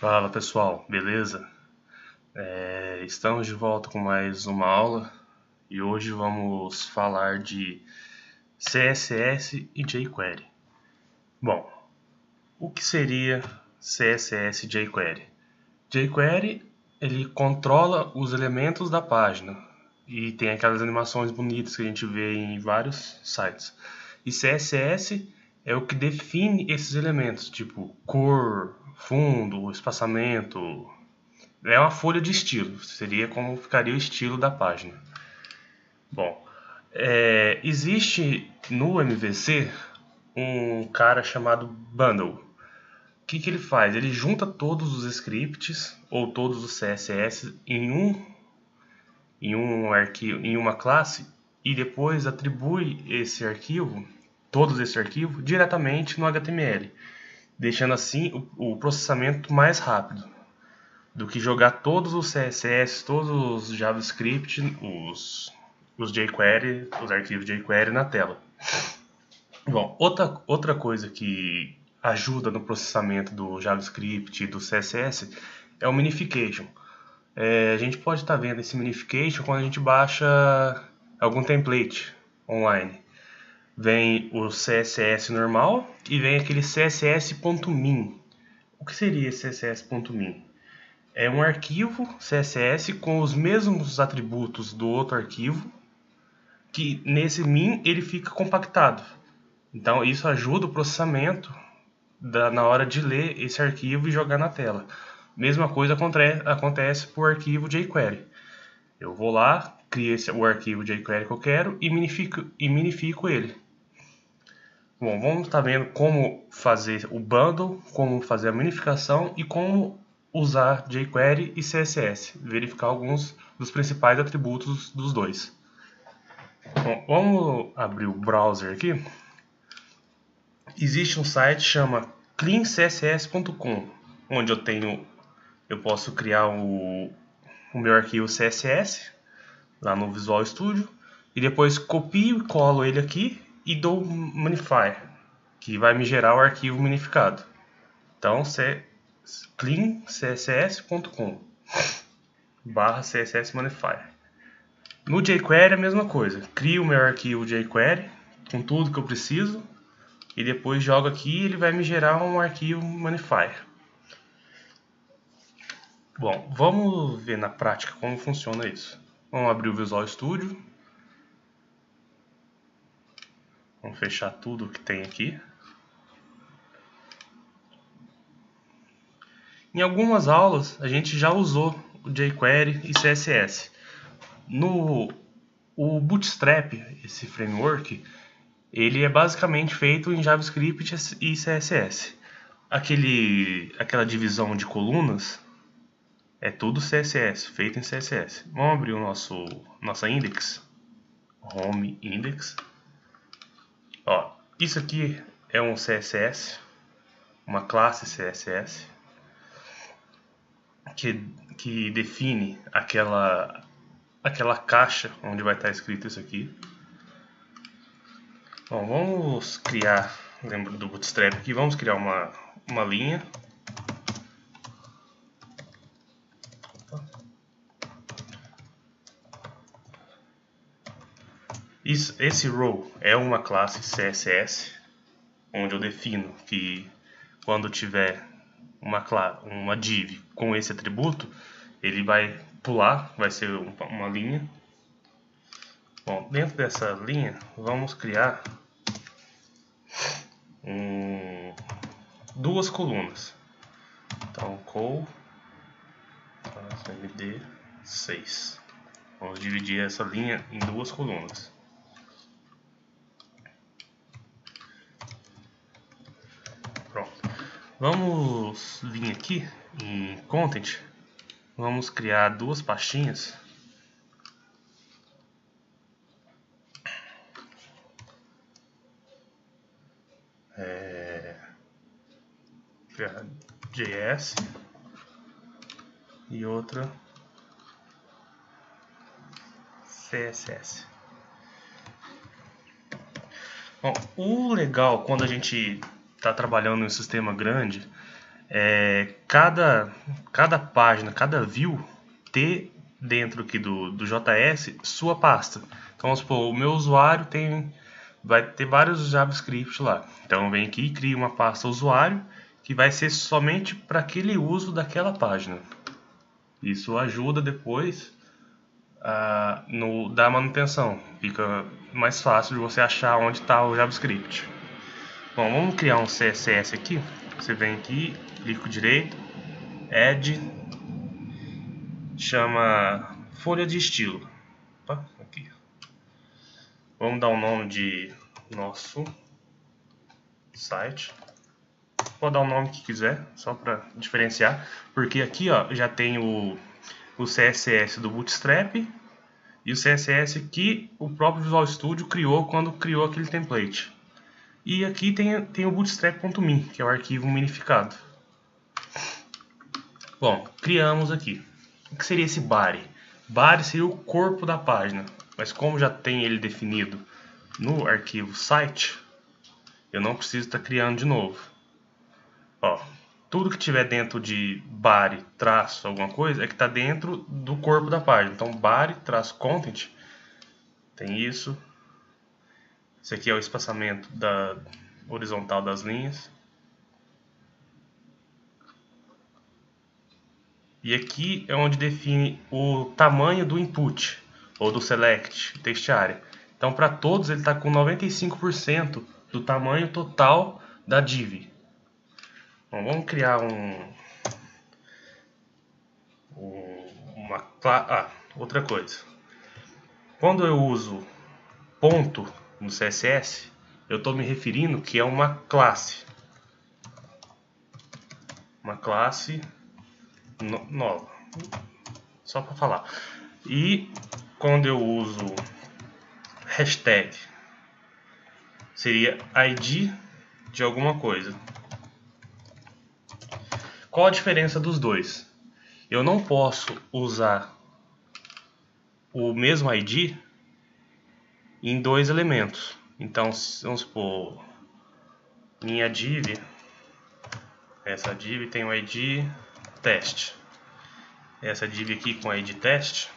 Fala pessoal, beleza? Estamos de volta com mais uma aula e hoje vamos falar de CSS e jQuery. Bom, o que seria CSS e jQuery? jQuery ele controla os elementos da página e tem aquelas animações bonitas que a gente vê em vários sites. E CSS é o que define esses elementos, tipo cor, fundo, espaçamento. É uma folha de estilo, seria como ficaria o estilo da página. Bom, existe no MVC um cara chamado Bundle. O que ele faz? Ele junta todos os scripts ou todos os CSS em um arquivo, em uma classe e depois atribui todos esse arquivo, diretamente no HTML, deixando assim o processamento mais rápido do que jogar todos os CSS, todos os JavaScript, os jQuery, os arquivos jQuery na tela. Bom, outra coisa que ajuda no processamento do JavaScript e do CSS é o minification. A gente pode estar vendo esse minification quando a gente baixa algum template online. Vem o CSS normal e vem aquele CSS.min. O que seria esse CSS.min? É um arquivo CSS com os mesmos atributos do outro arquivo, que nesse min ele fica compactado. Então isso ajuda o processamento na hora de ler esse arquivo e jogar na tela. Mesma coisa acontece para o arquivo jQuery. Eu vou lá, crio o arquivo jQuery que eu quero e minifico ele. Bom, vamos estar vendo como fazer o bundle, como fazer a minificação e como usar jQuery e CSS, verificar alguns dos principais atributos dos dois. Bom, vamos abrir o browser aqui. Existe um site que chama cleancss.com, onde eu posso criar o meu arquivo CSS lá no Visual Studio e depois copio e colo ele aqui e dou um minify, que vai me gerar o arquivo minificado. Então, cleancss.com/css minifier. No jQuery é a mesma coisa. Crio o meu arquivo jQuery com tudo que eu preciso e depois jogo aqui e ele vai me gerar um arquivo minifier. Bom, vamos ver na prática como funciona isso. Vamos abrir o Visual Studio. Vamos fechar tudo que tem aqui. Em algumas aulas a gente já usou o jQuery e CSS. O Bootstrap, esse framework, ele é basicamente feito em JavaScript e CSS. Aquela divisão de colunas é tudo CSS, feito em CSS. Vamos abrir nossa index, home index. Ó, isso aqui é um CSS, uma classe CSS que define aquela caixa onde vai estar escrito isso aqui. Bom, vamos criar, lembra do Bootstrap aqui, vamos criar uma linha. Esse row é uma classe CSS, onde eu defino que quando tiver uma div com esse atributo, ele vai pular, vai ser uma linha. Bom, dentro dessa linha, vamos criar duas colunas. Então, col md6. Vamos dividir essa linha em duas colunas. Pronto. Vamos vir aqui em Content. Vamos criar duas pastinhas. JS e outra CSS. Bom, o legal quando a gente está trabalhando em um sistema grande cada página, cada view ter dentro aqui do JS sua pasta. Então vamos supor, o meu usuário vai ter vários JavaScript lá. Então vem aqui e cria uma pasta usuário que vai ser somente para aquele uso daquela página. Isso ajuda depois da manutenção. Fica mais fácil de você achar onde está o JavaScript. Bom, vamos criar um CSS aqui. Você vem aqui, clica direito, Add, chama folha de estilo. Opa, aqui. Vamos dar o nome de nosso site. Pode dar o nome que quiser, só para diferenciar. Porque aqui ó, já tem o CSS do Bootstrap e o CSS que o próprio Visual Studio criou quando criou aquele template. E aqui tem o bootstrap.min, que é o arquivo minificado. Bom, criamos aqui. O que seria esse body? Body seria o corpo da página, mas como já tem ele definido no arquivo site, eu não preciso estar criando de novo. Ó, tudo que tiver dentro de body, traço, alguma coisa, é que está dentro do corpo da página. Então, body, traço, content, tem isso. Esse aqui é o espaçamento horizontal das linhas. E aqui é onde define o tamanho do input, ou do select, text area. Então, para todos, ele está com 95% do tamanho total da div. Bom, vamos criar outra coisa. Quando eu uso ponto no CSS, eu estou me referindo que é uma classe. Uma classe nova. Só para falar. E quando eu uso hashtag, seria ID de alguma coisa. Qual a diferença dos dois? Eu não posso usar o mesmo ID em dois elementos. Então, vamos supor, minha div, essa div tem o ID teste. Essa div aqui com ID teste.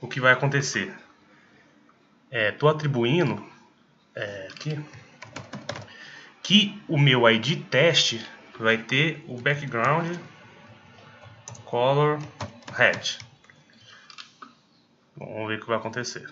O que vai acontecer? Estou atribuindo aqui que o meu ID teste vai ter o background color red. Bom, vamos ver o que vai acontecer.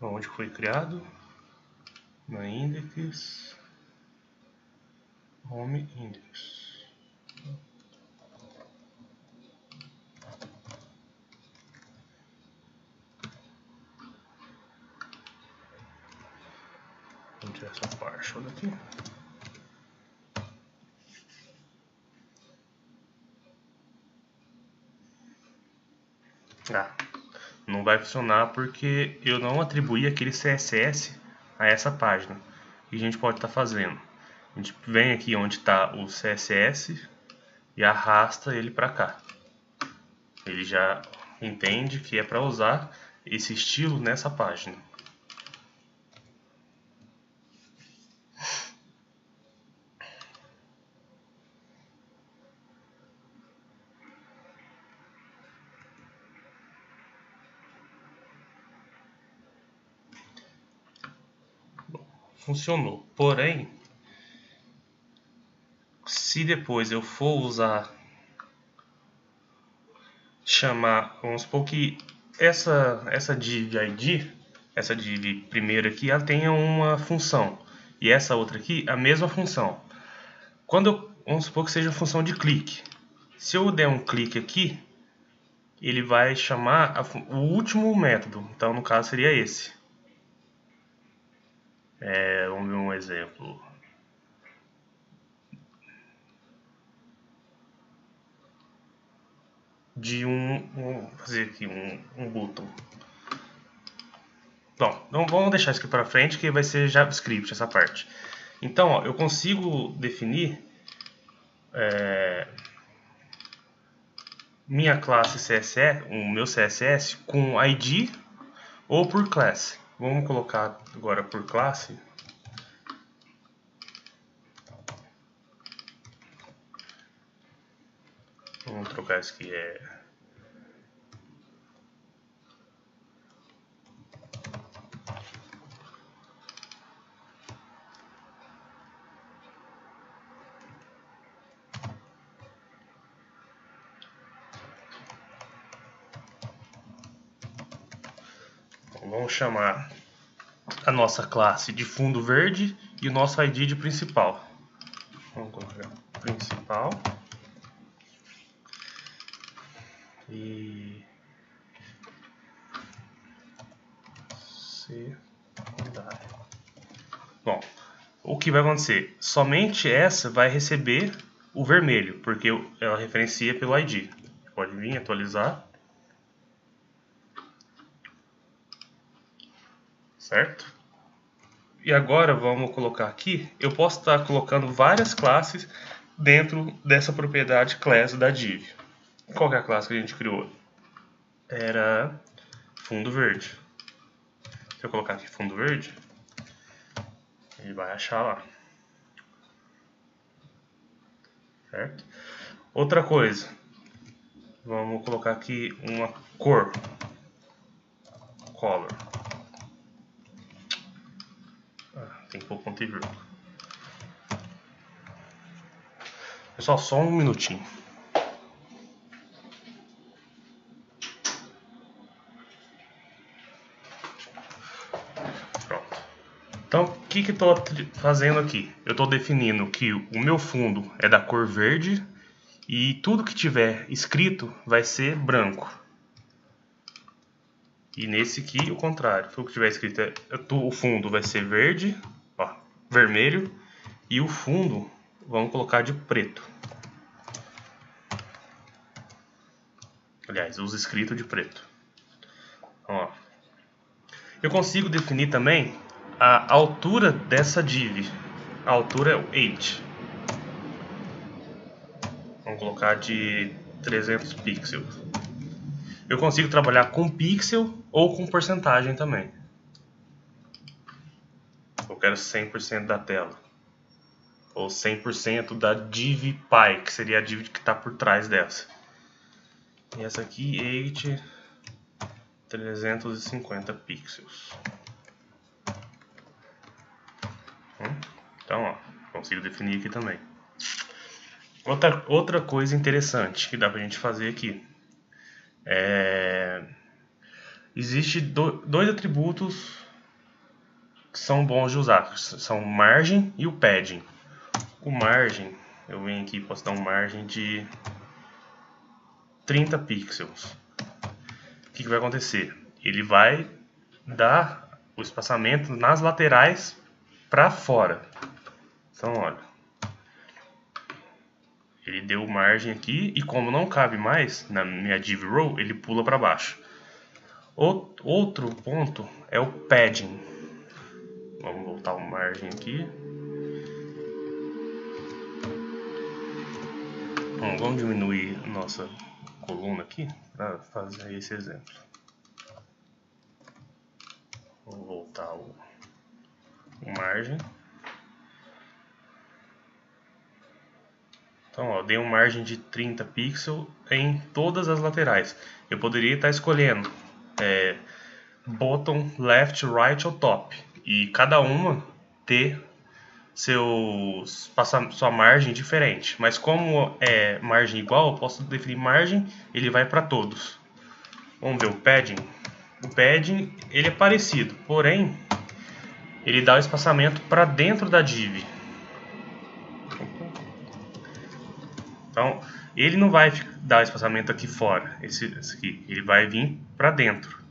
Onde foi criado? Na index, home index. Vamos tirar essa partial daqui. Não vai funcionar porque eu não atribuí aquele CSS a essa página. O que a gente pode estar fazendo? A gente vem aqui onde está o CSS e arrasta ele para cá. Ele já entende que é para usar esse estilo nessa página. Funcionou. Porém, se depois eu for vamos supor que essa div ID, essa div primeira aqui, ela tenha uma função e essa outra aqui a mesma função. Vamos supor que seja a função de clique. Se eu der um clique aqui, ele vai chamar o último método. Então, no caso, seria esse. Vamos ver um exemplo. De vamos fazer aqui um botão. Bom, então vamos deixar isso aqui para frente que vai ser JavaScript essa parte. Então, ó, eu consigo definir minha classe CSS, o meu CSS com ID ou por classe. Vamos colocar agora por classe. Vamos trocar isso aqui vamos chamar a nossa classe de fundo verde e o nosso ID de principal. Vamos colocar principal e secundário. Bom, o que vai acontecer? Somente essa vai receber o vermelho, porque ela referencia pelo ID. Pode vir atualizar. Certo? E agora vamos colocar aqui, eu posso estar colocando várias classes dentro dessa propriedade class da div. Qual que é a classe que a gente criou? Era fundo verde. Se eu colocar aqui fundo verde, ele vai achar lá. Certo? Outra coisa, vamos colocar aqui uma cor. Color. Tem que pôr ponto e vírgula. Pessoal, só um minutinho. Pronto. Então, o que eu estou fazendo aqui? Eu estou definindo que o meu fundo é da cor verde e tudo que tiver escrito vai ser branco. E nesse aqui, o contrário. Tudo que tiver escrito, o fundo vai ser verde, ó, vermelho, e o fundo vamos colocar de preto. Aliás, os escritos de preto. Ó. Eu consigo definir também a altura dessa div. A altura é o 8. Vamos colocar de 300 pixels. Eu consigo trabalhar com pixel ou com porcentagem também. Eu quero 100% da tela. Ou 100% da div py, que seria a div que está por trás dessa. E essa aqui, 8, 350 pixels. Então, ó, consigo definir aqui também. Outra coisa interessante que dá pra gente fazer aqui. Existe dois atributos que são bons de usar. São margem e o padding. O margem, eu venho aqui e posso dar uma margem de 30 pixels. O que vai acontecer? Ele vai dar o espaçamento nas laterais para fora. Então, olha. Ele deu margem aqui e como não cabe mais na minha div row, ele pula para baixo. Outro ponto é o padding. Vamos voltar o margem aqui. Bom, vamos diminuir a nossa coluna aqui para fazer esse exemplo. Vou voltar o margem. Então, ó, dei uma margem de 30 pixels em todas as laterais. Eu poderia estar escolhendo bottom, left, right ou top. E cada uma ter sua margem diferente. Mas como é margem igual, eu posso definir margem, ele vai para todos. Vamos ver o padding. O padding ele é parecido, porém ele dá o espaçamento para dentro da div. Então, ele não vai dar espaçamento aqui fora, esse aqui, ele vai vir para dentro.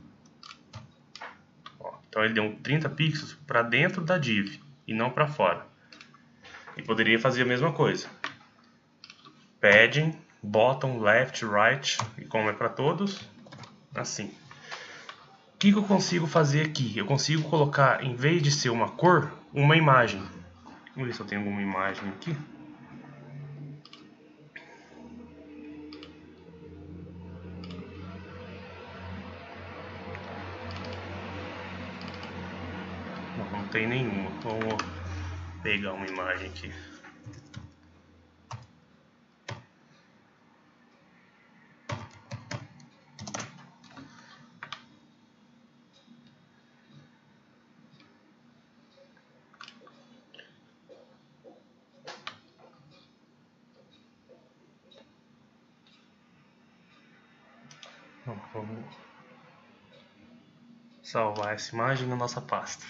Ó, Então ele deu 30 pixels para dentro da div e não para fora. E poderia fazer a mesma coisa. Padding, bottom, left, right, e como é para todos, assim. O que eu consigo fazer aqui? Eu consigo colocar, em vez de ser uma cor, uma imagem. Vamos ver se eu tenho alguma imagem aqui. Não tem nenhuma. Vamos pegar uma imagem aqui. Vamos salvar essa imagem na nossa pasta.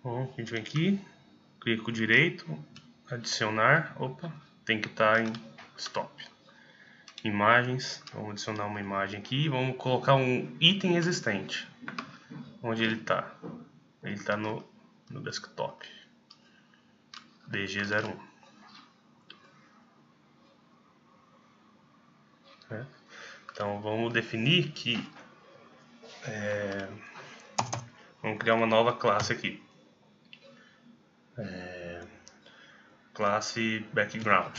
Bom, a gente vem aqui, clico direito, adicionar, opa, tem que estar em stop. Imagens, vamos adicionar uma imagem aqui, vamos colocar um item existente. Onde ele está? Ele está no desktop, DG01. Então vamos definir que vamos criar uma nova classe aqui. Classe background.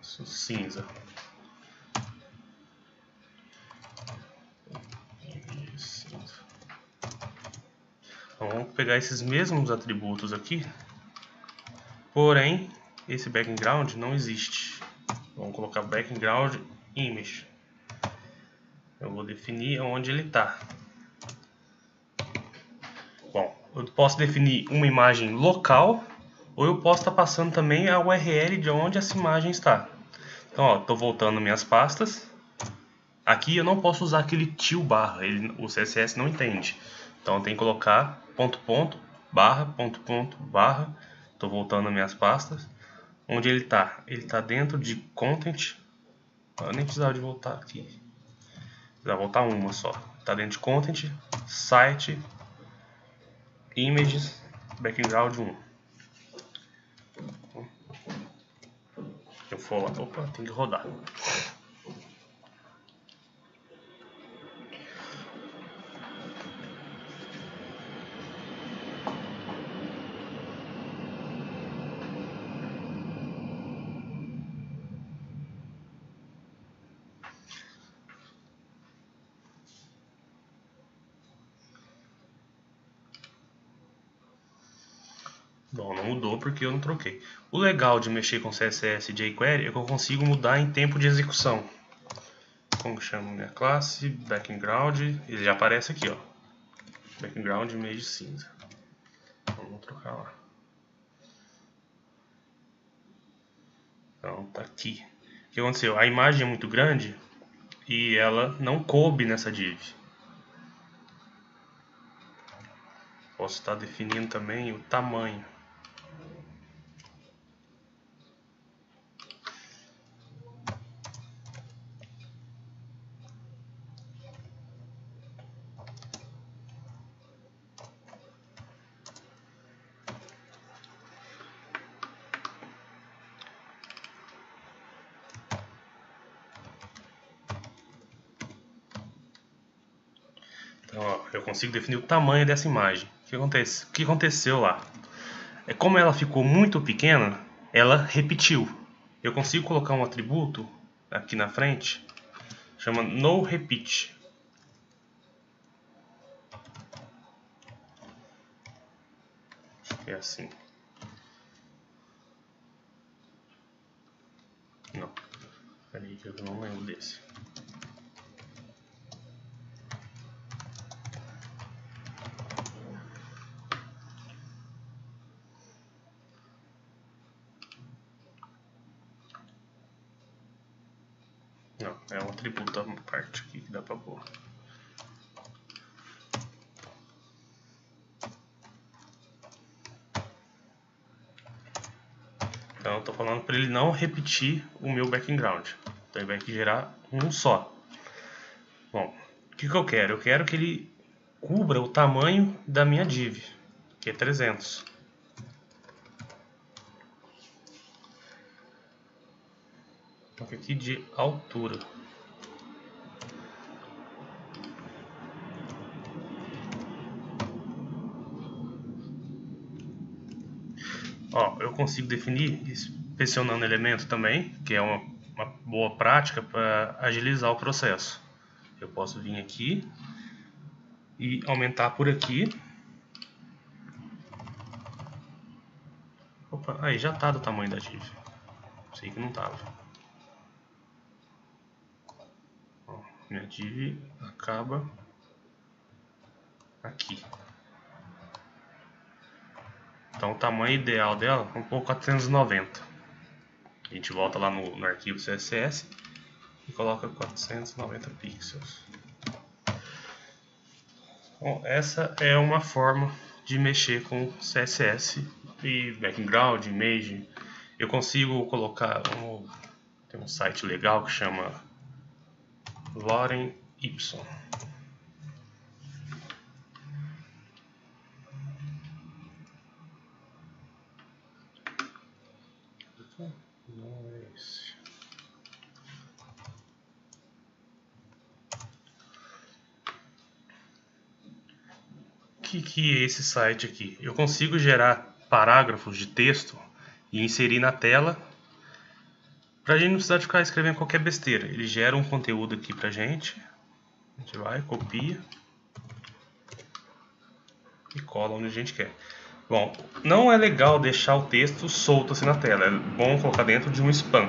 Cinza. Então vamos pegar esses mesmos atributos aqui, porém esse background não existe. Vamos colocar background image. Eu vou definir onde ele está. Bom, eu posso definir uma imagem local, ou eu posso estar passando também a URL de onde essa imagem está. Então, estou voltando minhas pastas. Aqui eu não posso usar aquele til barra, o CSS não entende. Então eu tenho que colocar ponto ponto barra. Estou voltando minhas pastas. Onde ele está? Ele está dentro de content. Eu nem precisava de voltar aqui. Precisava voltar uma só. Está dentro de content, site, images, background 1. Eu for lá, opa, tem que rodar. Bom, não mudou porque eu não troquei. O legal de mexer com CSS e jQuery é que eu consigo mudar em tempo de execução. Como chama minha classe? Background. Ele já aparece aqui, ó. Background image cinza. Vamos trocar lá. Então tá aqui. O que aconteceu? A imagem é muito grande e ela não coube nessa div. Posso estar definindo também o tamanho. Então, ó, eu consigo definir o tamanho dessa imagem. O que aconteceu lá? É como ela ficou muito pequena, ela repetiu. Eu consigo colocar um atributo aqui na frente, chama noRepeat. Acho que é assim. Não, peraí que eu não lembro desse. Não, é um atributo à parte aqui que dá pra pôr. Então eu estou falando para ele não repetir o meu background. Então ele vai gerar um só. Bom, o que eu quero? Eu quero que ele cubra o tamanho da minha div, que é 300. Então aqui de altura. Ó, eu consigo definir inspecionando elemento também, que é uma boa prática para agilizar o processo. Eu posso vir aqui e aumentar por aqui. Opa, aí já está do tamanho da div. Sei que não estava. Minha div acaba aqui. Então o tamanho ideal dela é um pouco 490. A gente volta lá no arquivo CSS e coloca 490 pixels. Bom, essa é uma forma de mexer com CSS e background, image. Eu consigo colocar tem um site legal que chama Lorem Ipsum. Não é esse. O que é esse site aqui? Eu consigo gerar parágrafos de texto e inserir na tela pra gente não precisar de ficar escrevendo qualquer besteira. Ele gera um conteúdo aqui pra gente. A gente vai, copia e cola onde a gente quer. Bom, não é legal deixar o texto solto assim na tela. É bom colocar dentro de um spam.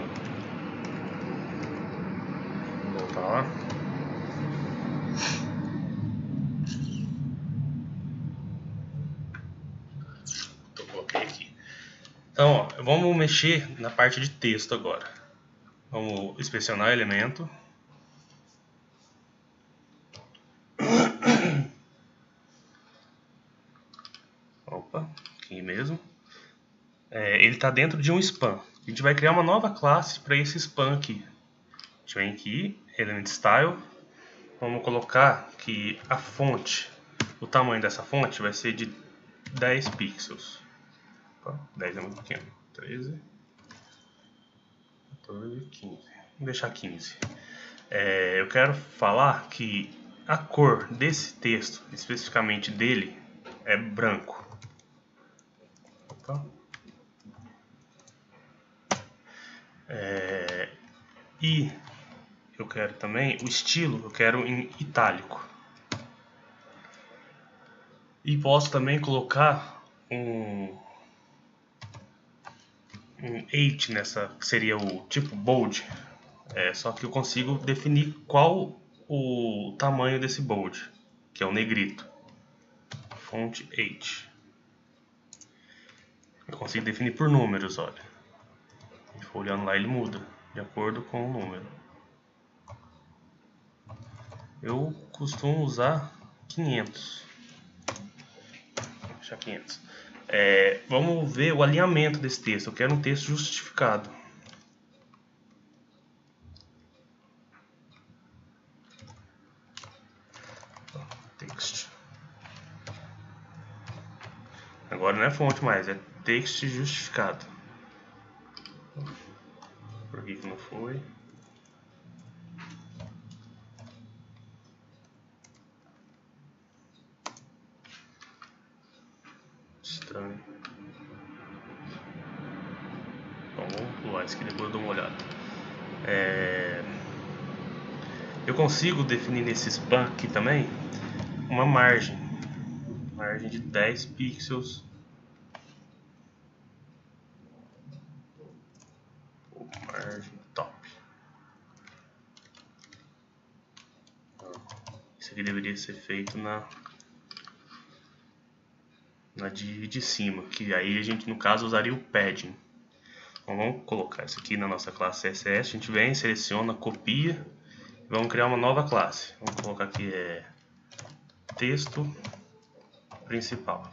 Vou voltar lá. Eu coloquei aqui. Então, ó, vamos mexer na parte de texto agora. Vamos inspecionar o elemento. Opa, aqui mesmo. Ele está dentro de um span. A gente vai criar uma nova classe para esse span aqui. A gente vem aqui, element style. Vamos colocar que a fonte, o tamanho dessa fonte vai ser de 10 pixels. Opa, 10 é muito pequeno. 13, 14, 15. Vamos deixar 15. Eu quero falar que a cor desse texto, especificamente dele, é branco. Opa. E eu quero também o estilo, eu quero em itálico. E posso também colocar um 8 nessa, que seria o tipo bold. Só que eu consigo definir qual o tamanho desse bold, que é o negrito. Fonte 8. Eu consigo definir por números, olha. Se a gente for olhando lá, ele muda de acordo com o número. Eu costumo usar 500. Vou deixar 500. Vamos ver o alinhamento desse texto. Eu quero um texto justificado. Text. Agora não é fonte mais, é text justificado. Por que não foi? Estranho. Então, vamos pular isso aqui, depois eu dou uma olhada. Eu consigo definir nesse span aqui também uma margem de 10 pixels. Margem top. Isso aqui deveria ser feito na div de cima, que aí a gente no caso usaria o padding. Então vamos colocar isso aqui na nossa classe CSS. A gente vem, seleciona, copia e vamos criar uma nova classe. Vamos colocar aqui texto principal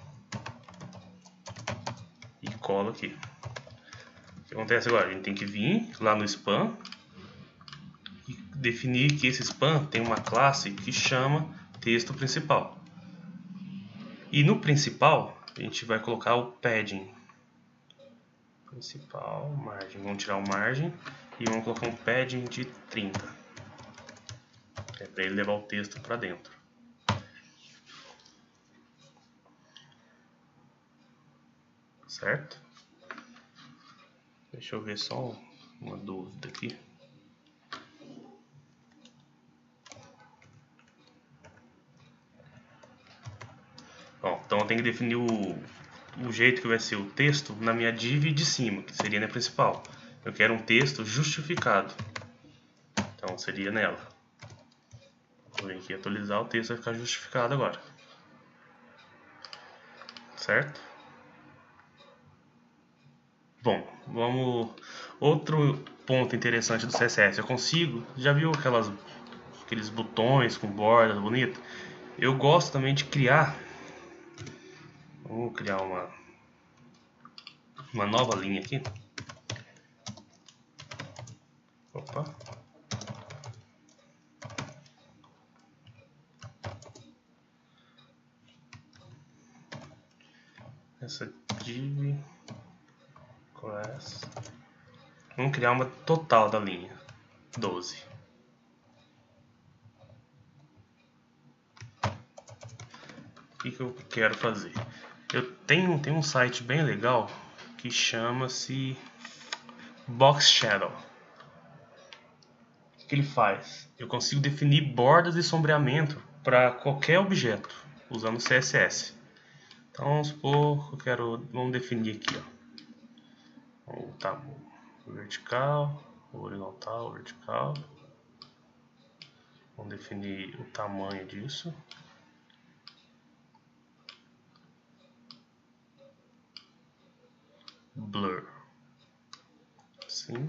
e cola aqui. que acontece agora? A gente tem que vir lá no spam e definir que esse spam tem uma classe que chama texto principal. E no principal, a gente vai colocar o padding. Principal, margem. Vamos tirar o margem e vamos colocar um padding de 30. É para ele levar o texto para dentro. Certo? Deixa eu ver só uma dúvida aqui. Bom, então eu tenho que definir o jeito que vai ser o texto na minha div de cima, que seria na principal. Eu quero um texto justificado. Então seria nela. Vou vir aqui atualizar, o texto vai ficar justificado agora. Certo? Bom, vamos... Outro ponto interessante do CSS, eu consigo... Já viu aqueles botões com bordas bonitas? Eu gosto também de criar... Vamos criar uma nova linha aqui. Opa. Essa div class. Vamos criar uma total da linha 12. O que eu quero fazer? Eu tenho um site bem legal que chama-se Box Shadow. O que ele faz? Eu consigo definir bordas e sombreamento para qualquer objeto usando CSS. Então vamos supor que vamos definir aqui, ó, o vertical, o horizontal, o vertical. Vamos definir o tamanho disso. Blur. Assim.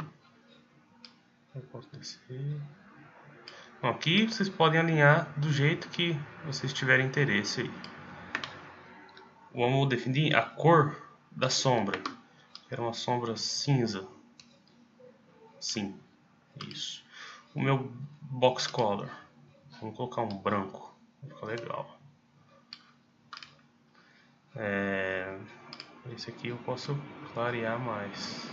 Eu posso descer. Bom, aqui vocês podem alinhar do jeito que vocês tiverem interesse aí. Vamos definir a cor da sombra. Quero uma sombra cinza. Sim, isso. O meu box color. Vamos colocar um branco. Vai ficar legal. Esse aqui eu posso clarear mais.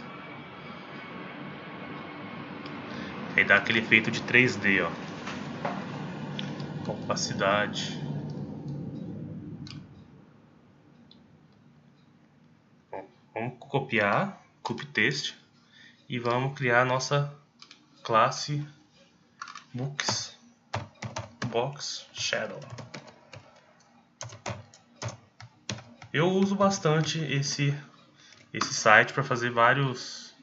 Aí dá aquele efeito de 3D, ó. Opacidade. Bom, vamos copiar, copy paste, e vamos criar a nossa classe box shadow. Eu uso bastante esse site para fazer várias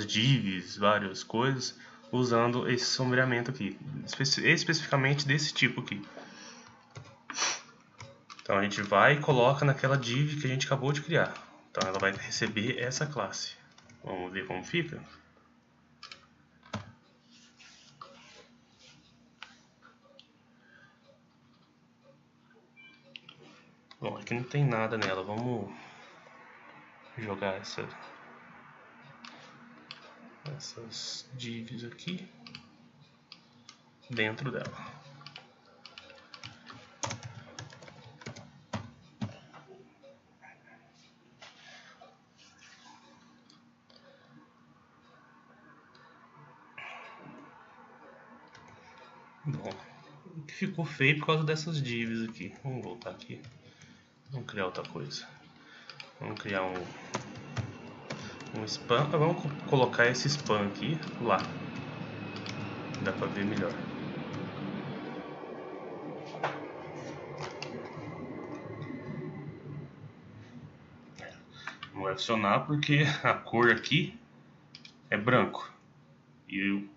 divs, várias coisas, usando esse sombreamento aqui, especificamente desse tipo aqui. Então a gente vai e coloca naquela div que a gente acabou de criar. Então ela vai receber essa classe. Vamos ver como fica. Bom, aqui não tem nada nela. Vamos jogar essas divs aqui dentro dela. Bom, ficou feio por causa dessas divs aqui. Vamos voltar aqui. Vamos criar outra coisa. Vamos criar um spam. Vamos colocar esse spam aqui lá. Dá pra ver melhor. Não vai funcionar porque a cor aqui é branco. E o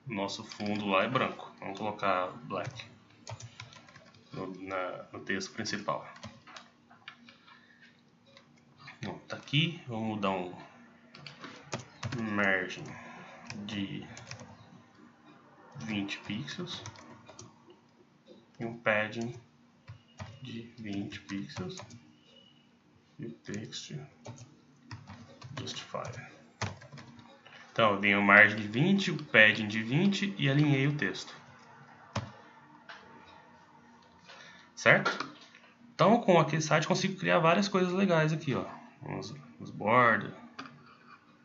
nosso fundo lá é branco. Vamos colocar black no texto principal. Bom, tá aqui. Vamos dar um margem de 20 pixels e um padding de 20 pixels e o text justifier. Então, eu dei uma margem de 20, o padding de 20 e alinhei o texto. Certo? Então, com aquele site, consigo criar várias coisas legais aqui, ó. Uns borders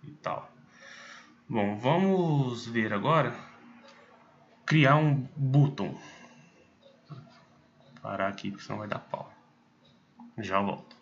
e tal. Bom, vamos ver agora criar um button. Vou parar aqui, porque senão vai dar pau. Já volto.